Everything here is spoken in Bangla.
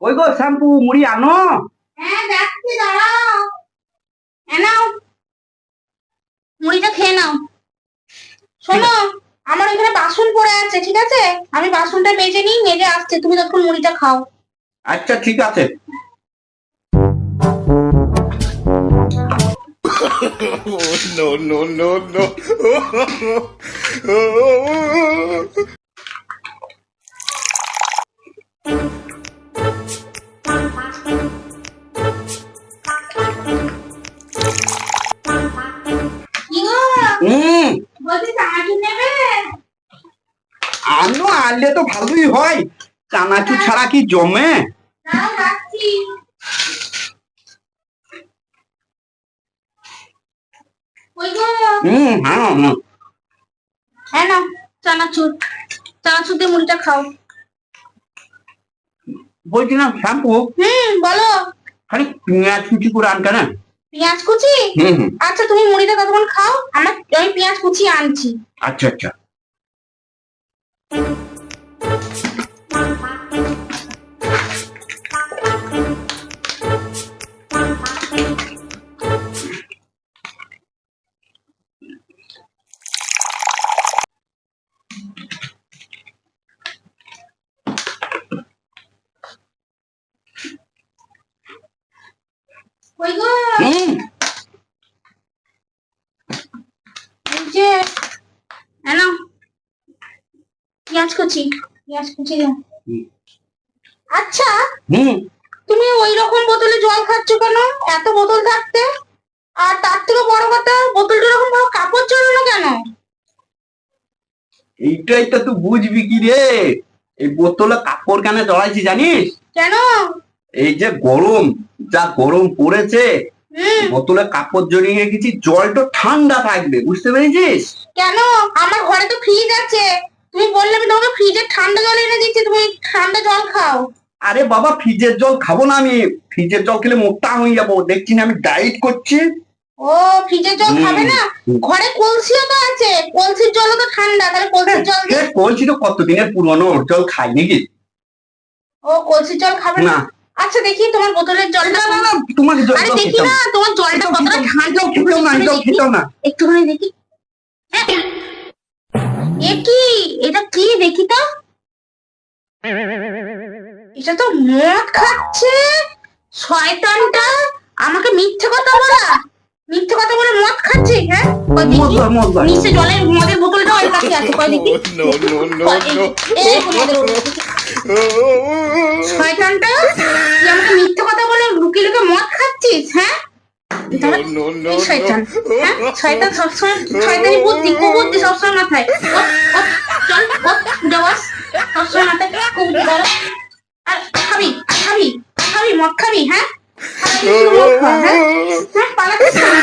ওই গো শ্যাম্পু মুড়ি আনো। হ্যাঁ যাচ্ছি, দাঁড়াও। নাও মুড়িটা খেয়ে নাও। শোনো, আমার এখানে বাসন পড়ে আছে, ঠিক আছে? আমি বাসনটা মেজে নিই, মেজে আসছে, তুমি তখন মুড়িটা খাও। আচ্ছা ঠিক আছে। No, no, no, no. কি গো, বলছি চানাচুর নেবে? আনো, আনলে তো ভালোই হয়, চানাচুর ছাড়া কি জমে? দাঁড়াও, যাচ্ছি। ওই গো, হ্যাঁ হ্যাঁ নাও চানাচুর, চানাচুর দিয়ে মুড়িটা খাও। বলছি না শ্যাম্পু, বলো। খালি পেঁয়াজ কুচি করে আনতে না। পেঁয়াজ কুচি? হুম। আচ্ছা, তুমি মুড়িটা ততক্ষণ খাও, আমি পেঁয়াজ কুচি আনছি। আচ্ছা আচ্ছা। ওই গো, হুম। এই যে নাও পেঁয়াজ কুচি, পেঁয়াজ কুচি দাও। আচ্ছা, তুমি ওই রকম বোতলে জল খাচ্ছ কেন? এত বোতল থাকতে, আর তার থেকে বড় কথা, বোতলটা এরকম বড় কাপড় জড়ানো কেন? এইটাই তো তুই বুঝবি কি রে, এই বোতলে কাপড় কেন জড়াইছি জানিস? কেন? এই যে গরম, যা গরম পড়েছে, বোতলে কাপড় জড়িয়ে রেখেছি, জলটা ঠান্ডা থাকবে, বুঝতে পেরেছিস? কেন? আমার ঘরে তো ফ্রিজ আছে, তুমি বললে আমি তোমাকে ফ্রিজের ঠান্ডা জল এনে দিচ্ছি, তুমি ঠান্ডা জল খাও। আরে বাবা, ফ্রিজের জল খাবো না আমি, ফ্রিজের জল খেলে মোটা হয়ে যাবো, দেখছি না আমি ডায়েট করছি। ও, ফ্রিজের জল খাবে না? ঘরে কলসিও তো আছে, কলসির জলও তো ঠান্ডা, তাহলে কলসির জল দিয়ে। কলসি তো কতদিনের পুরনো, ওর জল খাই নাকি? ও, কলসির জল খাবে না? আচ্ছা, দেখি তোমার বোতলের জলটা। না না, তোমার জল, আরে দেখি না তোমার জলটা কতটা ঠান্ডা, খেতেও না, জল খেতেও না। একটুখানি দেখি। এ কি, এটা কি দেখি তো? এটা তো মদ খাচ্ছে শয়তানটা, আমাকে মিথ্যে কথা বলে মদ খাচ্ছে। হ্যাঁ, নিচে জলের মদের বোতলটা ওর কাছে আছে, কই দেখি। No, no, no, no. এই মদের বোতল। শয়তানটা, তুই আমাকে মিথ্যে কথা বলে লুকিয়ে লুকিয়ে মদ খাচ্ছিস? হ্যাঁ, No, no, এই no, শয়তান, হ্যাঁ, no. শয়তান সবসময় শয়তানি বুদ্ধি, কুবুদ্ধি সবসময় মাথায়। চল, উঠে বস, সবসময় মাথায় কুবুদ্ধি ধরো। আর খাবি মদ খাবি? হ্যাঁ, মদ খা, হ্যাঁ, পালাচ্ছিস কেন?